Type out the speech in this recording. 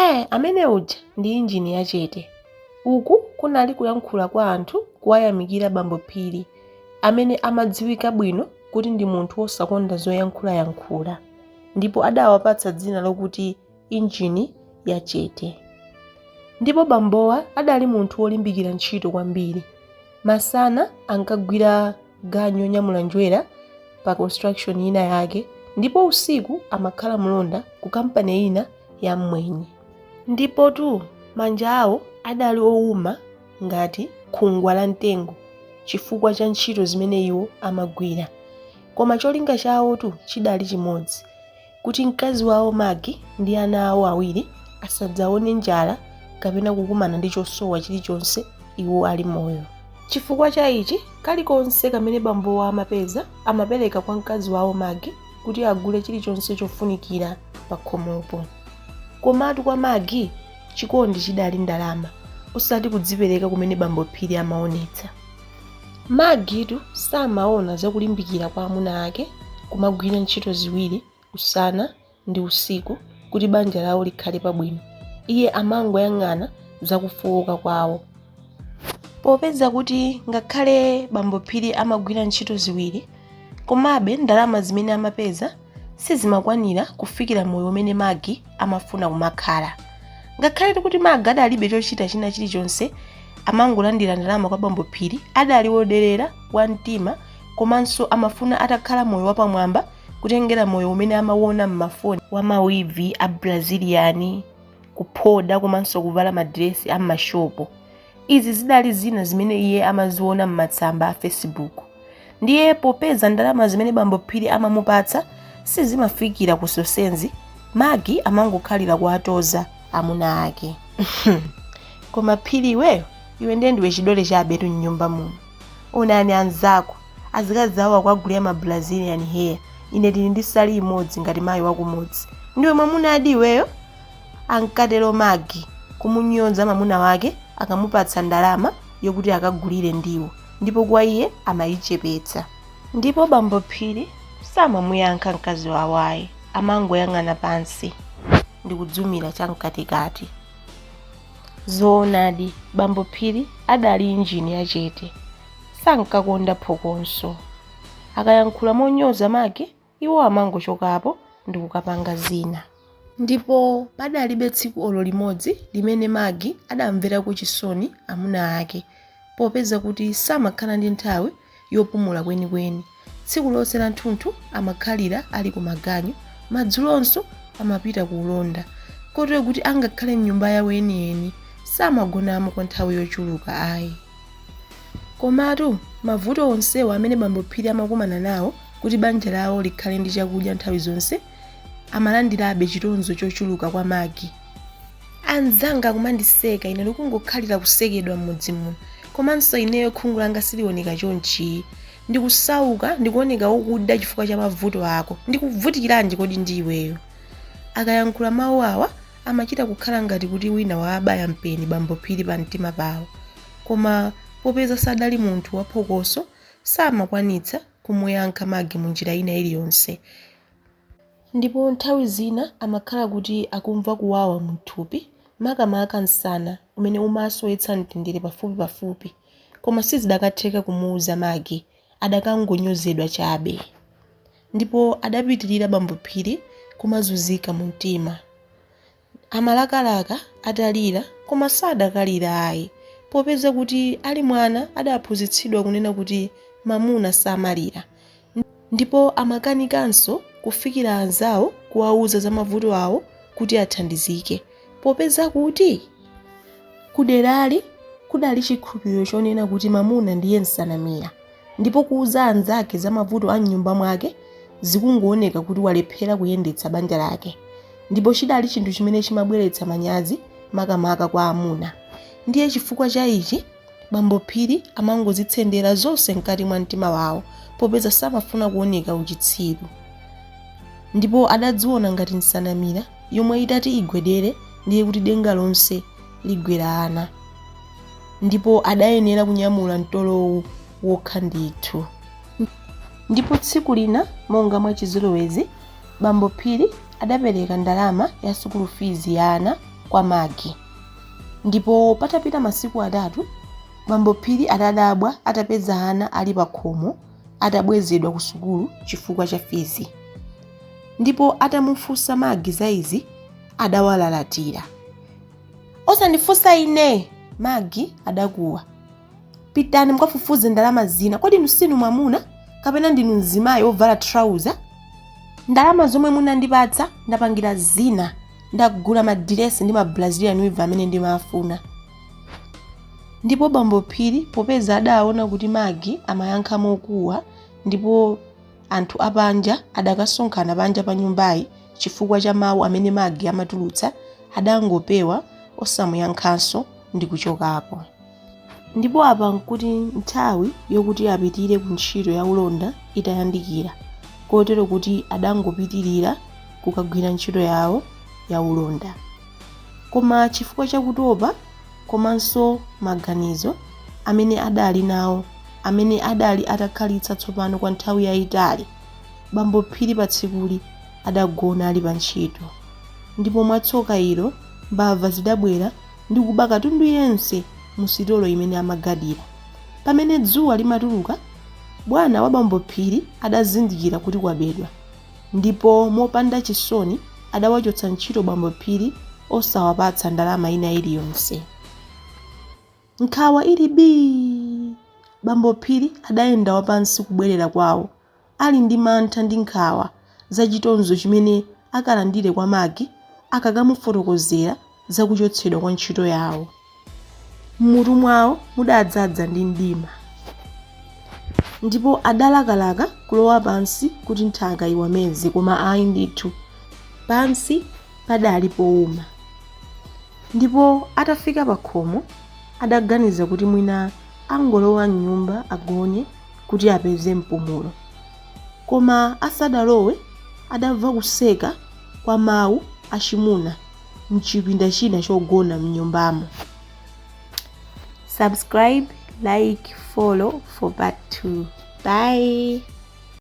amene uja ndi injini yachete. Uku kunali kuyankhula kwa anthu kuwayamikira Bambo Phiri, amene amadziwika bwino kuti ndi munthu wosakonda zoyankhulayankhula, ndipo adawapatsa dzina lokuti injini yachete. Ndipo bambowa adali munthu wolimbikira ntchito kwambiri. Masana ankagwira ganyo nyamula njwera pa construction ina yake, ndipo usiku amakhala mlonda ku kampani ina ya mmwenye. Ndipo manja awo adali owuma ngati khungwa la mtengo chifukwa cha ntchito zimene iwo amagwira. Koma cholinga chawo chidali chimodzi, kuti mkazi wawo Maggie ndi ana awo awiri asadzaone njala kapena kukumana ndi chosowa chilichonse iwo ali moyo. Chifukwa cha ichi, kalikonse kamene bambowa amapeza amapereka kwa mkazi wawo Maggie kuti agule chilichonse chofunikira pa khomopo. Komatu kwa Maggie chikondi chidali ndalama, osati kudzipereka kumene Bambo Phiri amaonetsa. Maggie samaona zakulimbikira kwa amuna ake kumagwira ntchito ziwiri usana ndi usiku kuti banja lawo likhale pabwino. Iye amangoyang'ana zakufowoka kwawo. Popeza kuti ngakhale Bambo Phiri amagwira ntchito ziwiri, komabe ndalama zimene amapeza sizimakwanira kufikira moyo umene Maggie amafuna kumakhala. Ngakhale kuti Maggie adalibe chochita china chilichonse, amangolandira ndalama kwa Bambo Phiri, adali woderera wa mtima, komanso amafuna atakhala moyo wapamwamba kutengera moyo umene amawona m'mafoni wa mawivi a Brazilian, kuphoda komanso kuvala madresi a mashopo. Izi zidali zina zimene iye amaziona m'matsamba a Facebook. Ndiye popeza ndalama zimene Bambo Phiri amamupatsa sizimafikira ku sosenzi, Maggie amangokhalira kuwatoza amuna ake. Koma Phiri iwe ndiwe chidole chabe m'nyumba muno. Onani anzako azikazi awo akwagulira ma Brazilian hair, ine tili ndi sali imodzi ngati mayi wakumudzi. Ndiwe mwamuna adi iweyo? Ankatero Maggie kumunyoza mwamuna wake akamupatsa ndalama yokuti akagulire ndiwo, ndipo kwa iye amayichepetsa. Ndipo Bambo Phiri samamuyankha mkazi wawo ayi, amangoyang'ana pansi ndi kudzumira chamkatikati. Zoonadi Bambo Phiri adali injini yachete, sankakonda phokonso. Akayankhula monyoza Maggie, iwo amangochokapo ndi kukapanga zina. Ndipo padalibe tsiku olo limodzi limene Maggie adamvera kuchisoni amuna ake, popeza kuti samakhala ndi nthawi yopumula kwenikweni. Tsiku lonse la nthunthu amakhalira ali ku maganyu, madzulonso amapita ku ulonda, kotero kuti angakhale m'nyumba yawo yeniyeni samagonamo kwa nthawi yochuluka ayi. Komatu mavuto onsewa amene Bambo Phiri amakumana nawo kuti banja lawo likhale ndi chakudya nthawi zonse, amalandirabe chitonzo chochuluka kwa Maggie. Anzanga kumandiseka ine ndikungokhalira kusekedwa m'mudzi muno, komanso ineyo khungu langa silioneka chonchi. Ndikusauka ndikuoneka wokuda chifukwa cha mavuto ako. Ndikuvutikiranji kodi ndi iweyo? Akayankhula mawu awa amachita kukhala ngati kuti wina waabaya mpeni Bambo Phiri pa mtima pawo. Koma popeza sadali munthu waphokoso, samakwanitsa kumuyankha Maggie munjira ina iliyonse. Ndipo nthawi zina amakhala kuti akumva kuwawa mthupi, makamaka msana umene umasowetsa mtendere pafupi, koma sizidakatheka kumuuza Maggie, adakangonyozedwa chabe. Ndipo adapitirira Bambo Phiri kumazunzika mu mtima. Amalakalaka atalira, koma sadakalira ayi, popeza kuti ali mwana adaphunzitsidwa kunena kuti mamuna samalira. Ndipo amakanikanso kufikira anzawo kuwauza za mavuto awo kuti athandizike, popeza kuti kuderali kudali chikhulupiriro chonena kuti mamuna ndiye nsanamira, ndipo kuuza anzake za mavuto a m'nyumba mwake zikungooneka kuti walephera kuyendetsa banja lake. Ndipo chidali chinthu chimene chimabweretsa manyazi makamaka kwa amuna. Ndiye chifukwa cha ichi Bambo Phiri amangozitsendera zonse mkati mwa mtima wawo, popeza samafuna kuoneka uchitsiru. Ndipo adadziona ngati nsanamira yomwe itati igwedere ndiye kuti denga lonse ligwera ana. Ndipo adayenera kunyamula mtolowu wokha ndithu. Ndipo tsiku lina monga mwachizolowezi Bambo Phiri adapereka ndalama ya school fees ya ana kwa Magi. Ndipo patapita masiku 3 bambo Phiri adadabwa atapeza ana ali pa khomo atabwezedwa ku sukulu chifukwa cha fizi. Ndipo atamufunsa Magi za izi adawalalatira. Osandifunsa ine, Magi adakuwa. Pitani mukafufuze ndalama zina, kodi ndinu mwamuna kapena ndinu mzimayi ovala trouser? Ndalama zomwe munandipatsa ndapangira zina, ndagula madiresi ndi ma Brazilian weave amene ndimafuna. Ndipo bambo Phiri popeza adaona kuti Magi amayankha mokuwa, ndipo anthu apanja adakasonkhana panja pa nyumbayi chifukwa cha mawu amene Magi amatulutsa, adangopewa osamuyankhanso ndi kuchokapo. Ndipo apa nkuti nthawi yokuti apitire ku ntchito ya ulonda itayandikira, kotero kuti adangopitirira kukagwira ntchito yawo ya ulonda. Koma chifukwa chakutopa komanso maganizo amene adali nawo, amene adali atakhalitsa tsopano kwa nthawi yayitali, bambo Phiri pa tsikuli adagona ali pa ntchito. Ndipo mwatsoka ilo mbava zidabwera ndi kuba katundu yense mu sitolo imene amagadira. Pamene dzuwa limatuluka, bwana wa bambo Phiri adazindikira kuti kwabedwa, ndipo mopanda chisoni adawachotsa ntchito bambo Phiri osawapatsa ndalama ina iliyonse. Nkhawa ili bii, bambo Phiri adayenda wapansi kubwerera kwawo ali ndi mantha ndi nkhawa za chitonzo chimene akalandire kwa Magi akakamufotokozera za kuchotsedwa kwa ntchito yawo. Mmutu mwawo mudadzaza ndi mdima, ndipo adalakalaka kulowa pansi kuti nthaka iwameze, koma ayi ndithu, pansi padali powuma. Ndipo atafika pa khomo adaganiza kuti mwina angolowa mnyumba agone kuti apeze mpumulo. Koma asadalowe adamva kuseka kwa mawu achimuna mchipinda china chogona mnyumbamo. Subscribe, like, follow for part 2. Bye.